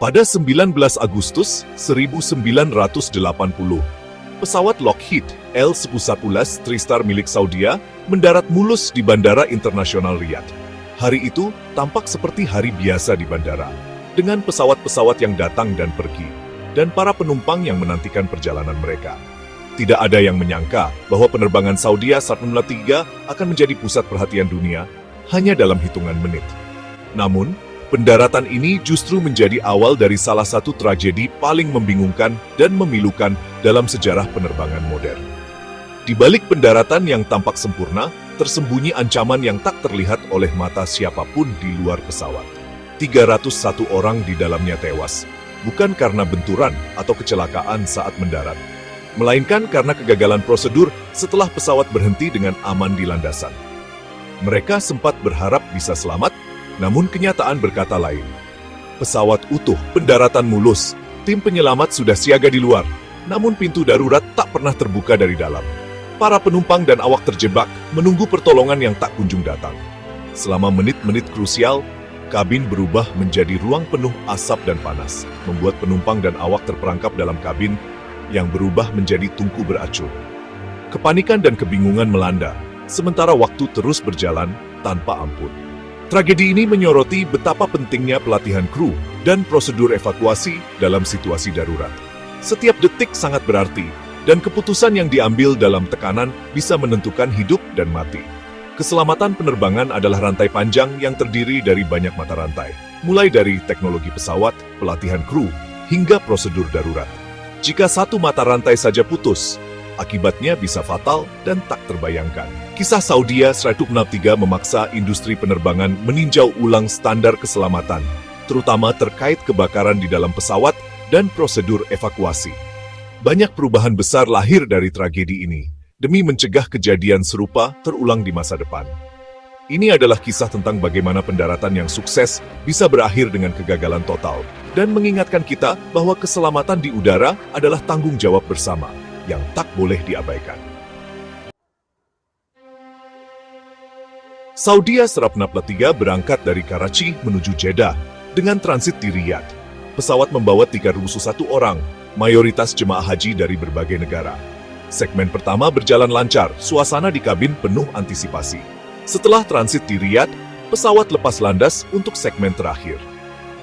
Pada 19 Agustus 1980, pesawat Lockheed L-11 Tristar milik Saudia mendarat mulus di Bandara Internasional Riyadh. Hari itu tampak seperti hari biasa di bandara, dengan pesawat-pesawat yang datang dan pergi, dan para penumpang yang menantikan perjalanan mereka. Tidak ada yang menyangka bahwa penerbangan Saudia Formula 3 akan menjadi pusat perhatian dunia hanya dalam hitungan menit. Namun, pendaratan ini justru menjadi awal dari salah satu tragedi paling membingungkan dan memilukan dalam sejarah penerbangan modern. Di balik pendaratan yang tampak sempurna, tersembunyi ancaman yang tak terlihat oleh mata siapapun di luar pesawat. 301 orang di dalamnya tewas, bukan karena benturan atau kecelakaan saat mendarat, melainkan karena kegagalan prosedur setelah pesawat berhenti dengan aman di landasan. Mereka sempat berharap bisa selamat, namun kenyataan berkata lain. Pesawat utuh, pendaratan mulus, tim penyelamat sudah siaga di luar, namun pintu darurat tak pernah terbuka dari dalam. Para penumpang dan awak terjebak, menunggu pertolongan yang tak kunjung datang. Selama menit-menit krusial, kabin berubah menjadi ruang penuh asap dan panas, membuat penumpang dan awak terperangkap dalam kabin yang berubah menjadi tungku beracun. Kepanikan dan kebingungan melanda, sementara waktu terus berjalan tanpa ampun. Tragedi ini menyoroti betapa pentingnya pelatihan kru dan prosedur evakuasi dalam situasi darurat. Setiap detik sangat berarti, dan keputusan yang diambil dalam tekanan bisa menentukan hidup dan mati. Keselamatan penerbangan adalah rantai panjang yang terdiri dari banyak mata rantai, mulai dari teknologi pesawat, pelatihan kru, hingga prosedur darurat. Jika satu mata rantai saja putus, akibatnya bisa fatal dan tak terbayangkan. Kisah Saudia 163 memaksa industri penerbangan meninjau ulang standar keselamatan, terutama terkait kebakaran di dalam pesawat dan prosedur evakuasi. Banyak perubahan besar lahir dari tragedi ini, demi mencegah kejadian serupa terulang di masa depan. Ini adalah kisah tentang bagaimana pendaratan yang sukses bisa berakhir dengan kegagalan total, dan mengingatkan kita bahwa keselamatan di udara adalah tanggung jawab bersama yang tak boleh diabaikan. Saudia Formula 3 berangkat dari Karachi menuju Jeddah dengan transit di Riyadh. Pesawat membawa 301 orang, mayoritas jemaah haji dari berbagai negara. Segmen pertama berjalan lancar, suasana di kabin penuh antisipasi. Setelah transit di Riyadh, pesawat lepas landas untuk segmen terakhir.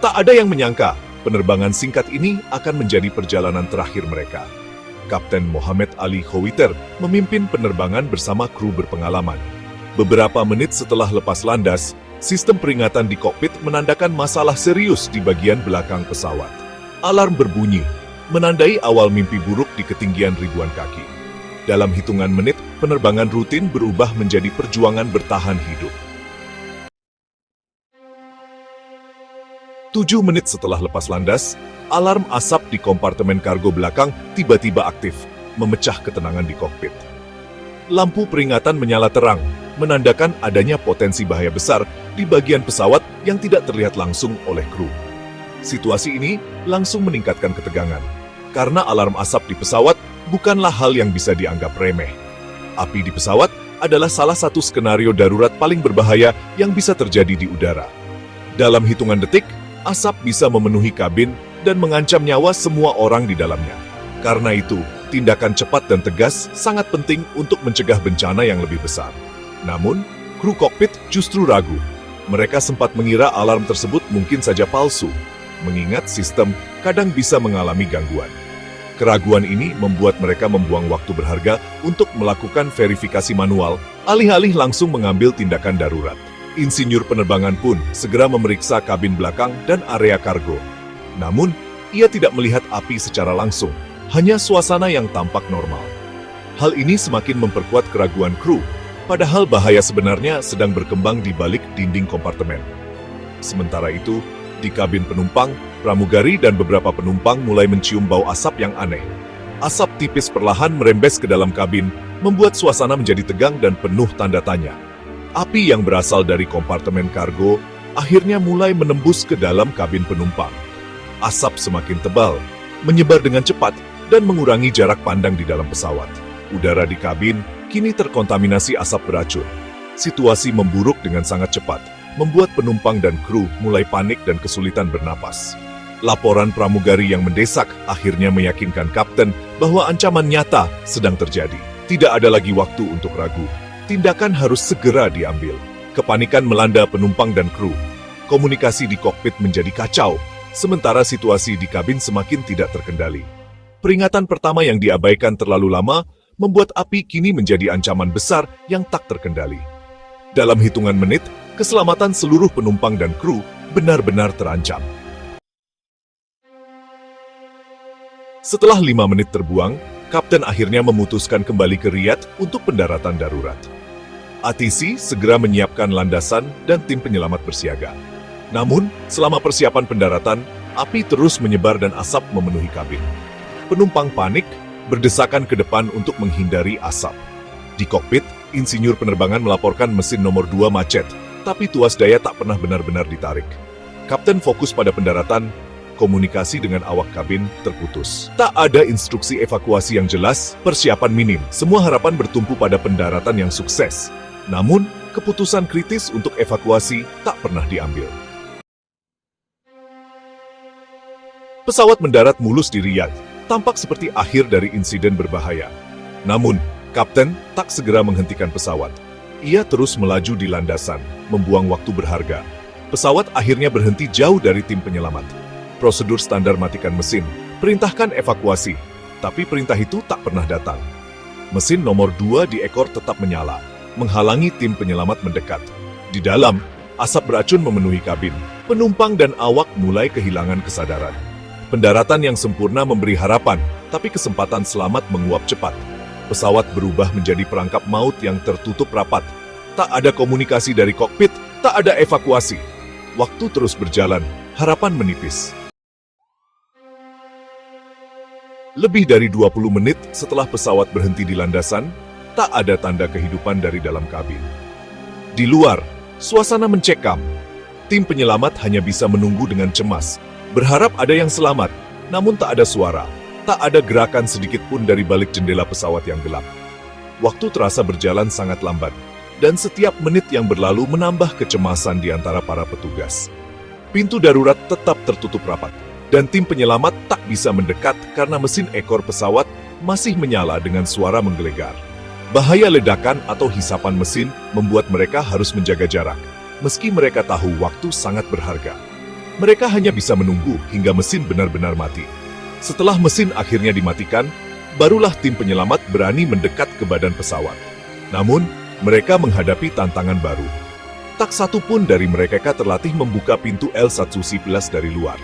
Tak ada yang menyangka, penerbangan singkat ini akan menjadi perjalanan terakhir mereka. Kapten Mohammed Ali Khowiter memimpin penerbangan bersama kru berpengalaman. Beberapa menit setelah lepas landas, sistem peringatan di kokpit menandakan masalah serius di bagian belakang pesawat. Alarm berbunyi, menandai awal mimpi buruk di ketinggian ribuan kaki. Dalam hitungan menit, penerbangan rutin berubah menjadi perjuangan bertahan hidup. 7 menit setelah lepas landas, alarm asap di kompartemen kargo belakang tiba-tiba aktif, memecah ketenangan di kokpit. Lampu peringatan menyala terang, menandakan adanya potensi bahaya besar di bagian pesawat yang tidak terlihat langsung oleh kru. Situasi ini langsung meningkatkan ketegangan, karena alarm asap di pesawat bukanlah hal yang bisa dianggap remeh. Api di pesawat adalah salah satu skenario darurat paling berbahaya yang bisa terjadi di udara. Dalam hitungan detik, asap bisa memenuhi kabin dan mengancam nyawa semua orang di dalamnya. Karena itu, tindakan cepat dan tegas sangat penting untuk mencegah bencana yang lebih besar. Namun, kru kokpit justru ragu. Mereka sempat mengira alarm tersebut mungkin saja palsu, mengingat sistem kadang bisa mengalami gangguan. Keraguan ini membuat mereka membuang waktu berharga untuk melakukan verifikasi manual, alih-alih langsung mengambil tindakan darurat. Insinyur penerbangan pun segera memeriksa kabin belakang dan area kargo. Namun, ia tidak melihat api secara langsung, hanya suasana yang tampak normal. Hal ini semakin memperkuat keraguan kru, padahal bahaya sebenarnya sedang berkembang di balik dinding kompartemen. Sementara itu, di kabin penumpang, pramugari dan beberapa penumpang mulai mencium bau asap yang aneh. Asap tipis perlahan merembes ke dalam kabin, membuat suasana menjadi tegang dan penuh tanda tanya. Api yang berasal dari kompartemen kargo akhirnya mulai menembus ke dalam kabin penumpang. Asap semakin tebal, menyebar dengan cepat, dan mengurangi jarak pandang di dalam pesawat. Udara di kabin kini terkontaminasi asap beracun. Situasi memburuk dengan sangat cepat, membuat penumpang dan kru mulai panik dan kesulitan bernapas. Laporan pramugari yang mendesak akhirnya meyakinkan kapten bahwa ancaman nyata sedang terjadi. Tidak ada lagi waktu untuk ragu. Tindakan harus segera diambil. Kepanikan melanda penumpang dan kru. Komunikasi di kokpit menjadi kacau, sementara situasi di kabin semakin tidak terkendali. Peringatan pertama yang diabaikan terlalu lama membuat api kini menjadi ancaman besar yang tak terkendali. Dalam hitungan menit, keselamatan seluruh penumpang dan kru benar-benar terancam. Setelah 5 menit terbuang, kapten akhirnya memutuskan kembali ke Riyadh untuk pendaratan darurat. ATC segera menyiapkan landasan dan tim penyelamat bersiaga. Namun, selama persiapan pendaratan, api terus menyebar dan asap memenuhi kabin. Penumpang panik, berdesakan ke depan untuk menghindari asap. Di kokpit, insinyur penerbangan melaporkan mesin nomor 2 macet, tapi tuas daya tak pernah benar-benar ditarik. Kapten fokus pada pendaratan, komunikasi dengan awak kabin terputus. Tak ada instruksi evakuasi yang jelas, persiapan minim. Semua harapan bertumpu pada pendaratan yang sukses. Namun, keputusan kritis untuk evakuasi tak pernah diambil. Pesawat mendarat mulus di Riyadh, tampak seperti akhir dari insiden berbahaya. Namun, kapten tak segera menghentikan pesawat. Ia terus melaju di landasan, membuang waktu berharga. Pesawat akhirnya berhenti jauh dari tim penyelamat. Prosedur standar matikan mesin, perintahkan evakuasi, tapi perintah itu tak pernah datang. Mesin nomor 2 di ekor tetap menyala, menghalangi tim penyelamat mendekat. Di dalam, asap beracun memenuhi kabin. Penumpang dan awak mulai kehilangan kesadaran. Pendaratan yang sempurna memberi harapan, tapi kesempatan selamat menguap cepat. Pesawat berubah menjadi perangkap maut yang tertutup rapat. Tak ada komunikasi dari kokpit, tak ada evakuasi. Waktu terus berjalan, harapan menipis. Lebih dari 20 menit setelah pesawat berhenti di landasan, tak ada tanda kehidupan dari dalam kabin. Di luar, suasana mencekam. Tim penyelamat hanya bisa menunggu dengan cemas, berharap ada yang selamat, namun tak ada suara, tak ada gerakan sedikit pun dari balik jendela pesawat yang gelap. Waktu terasa berjalan sangat lambat, dan setiap menit yang berlalu menambah kecemasan di antara para petugas. Pintu darurat tetap tertutup rapat, dan tim penyelamat tak bisa mendekat karena mesin ekor pesawat masih menyala dengan suara menggelegar. Bahaya ledakan atau hisapan mesin membuat mereka harus menjaga jarak, meski mereka tahu waktu sangat berharga. Mereka hanya bisa menunggu hingga mesin benar-benar mati. Setelah mesin akhirnya dimatikan, barulah tim penyelamat berani mendekat ke badan pesawat. Namun, mereka menghadapi tantangan baru. Tak satu pun dari mereka terlatih membuka pintu L1C+ dari luar.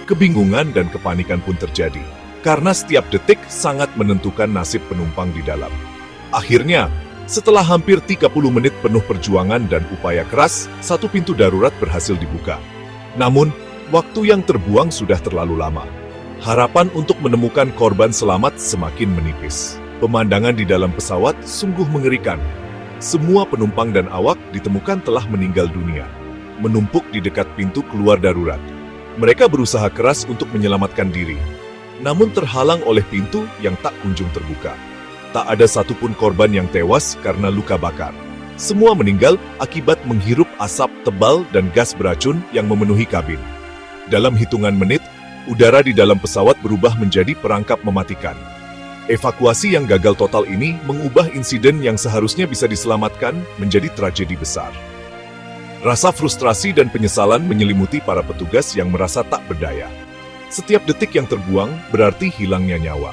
Kebingungan dan kepanikan pun terjadi, karena setiap detik sangat menentukan nasib penumpang di dalam. Akhirnya, setelah hampir 30 menit penuh perjuangan dan upaya keras, satu pintu darurat berhasil dibuka. Namun, waktu yang terbuang sudah terlalu lama. Harapan untuk menemukan korban selamat semakin menipis. Pemandangan di dalam pesawat sungguh mengerikan. Semua penumpang dan awak ditemukan telah meninggal dunia, menumpuk di dekat pintu keluar darurat. Mereka berusaha keras untuk menyelamatkan diri, namun terhalang oleh pintu yang tak kunjung terbuka. Tak ada satupun korban yang tewas karena luka bakar. Semua meninggal akibat menghirup asap tebal dan gas beracun yang memenuhi kabin. Dalam hitungan menit, udara di dalam pesawat berubah menjadi perangkap mematikan. Evakuasi yang gagal total ini mengubah insiden yang seharusnya bisa diselamatkan menjadi tragedi besar. Rasa frustrasi dan penyesalan menyelimuti para petugas yang merasa tak berdaya. Setiap detik yang terbuang berarti hilangnya nyawa.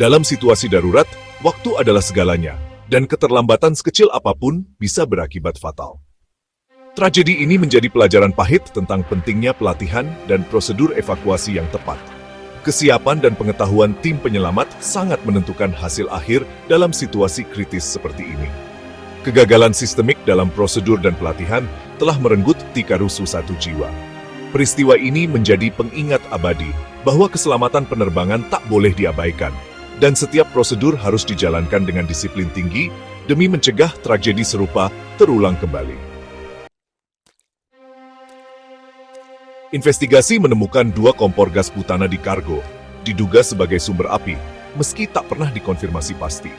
Dalam situasi darurat, waktu adalah segalanya, dan keterlambatan sekecil apapun bisa berakibat fatal. Tragedi ini menjadi pelajaran pahit tentang pentingnya pelatihan dan prosedur evakuasi yang tepat. Kesiapan dan pengetahuan tim penyelamat sangat menentukan hasil akhir dalam situasi kritis seperti ini. Kegagalan sistemik dalam prosedur dan pelatihan telah merenggut Tikarusu 1 jiwa. Peristiwa ini menjadi pengingat abadi bahwa keselamatan penerbangan tak boleh diabaikan, dan setiap prosedur harus dijalankan dengan disiplin tinggi demi mencegah tragedi serupa terulang kembali. Investigasi menemukan 2 kompor gas butana di kargo, diduga sebagai sumber api, meski tak pernah dikonfirmasi pasti.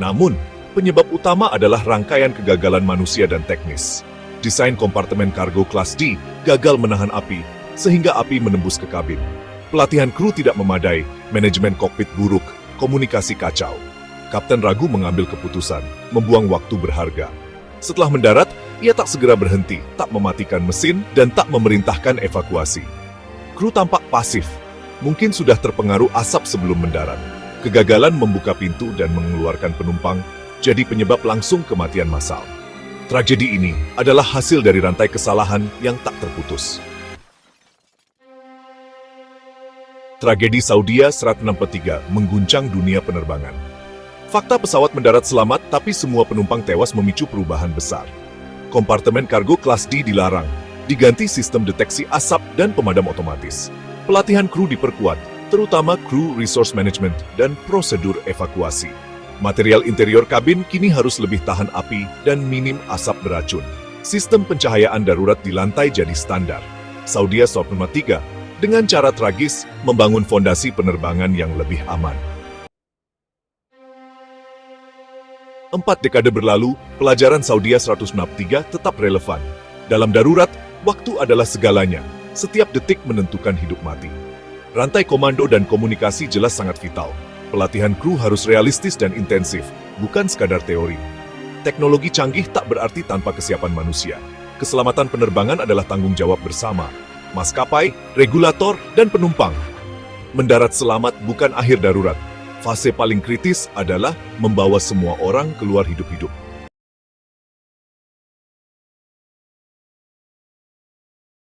Namun, penyebab utama adalah rangkaian kegagalan manusia dan teknis. Desain kompartemen kargo kelas D gagal menahan api, sehingga api menembus ke kabin. Pelatihan kru tidak memadai, manajemen kokpit buruk, komunikasi kacau. Kapten ragu mengambil keputusan, membuang waktu berharga. Setelah mendarat, ia tak segera berhenti, tak mematikan mesin, dan tak memerintahkan evakuasi. Kru tampak pasif, mungkin sudah terpengaruh asap sebelum mendarat. Kegagalan membuka pintu dan mengeluarkan penumpang jadi penyebab langsung kematian massal. Tragedi ini adalah hasil dari rantai kesalahan yang tak terputus. Tragedi Saudia 163 mengguncang dunia penerbangan. Fakta pesawat mendarat selamat, tapi semua penumpang tewas memicu perubahan besar. Kompartemen kargo kelas D dilarang, diganti sistem deteksi asap dan pemadam otomatis. Pelatihan kru diperkuat, terutama kru resource management dan prosedur evakuasi. Material interior kabin kini harus lebih tahan api dan minim asap beracun. Sistem pencahayaan darurat di lantai jadi standar. Saudia 163 dengan cara tragis membangun fondasi penerbangan yang lebih aman. 4 dekade berlalu, pelajaran Saudia 163 tetap relevan. Dalam darurat, waktu adalah segalanya. Setiap detik menentukan hidup mati. Rantai komando dan komunikasi jelas sangat vital. Pelatihan kru harus realistis dan intensif, bukan sekadar teori. Teknologi canggih tak berarti tanpa kesiapan manusia. Keselamatan penerbangan adalah tanggung jawab bersama. Maskapai, regulator, dan penumpang. Mendarat selamat bukan akhir darurat. Fase paling kritis adalah membawa semua orang keluar hidup-hidup.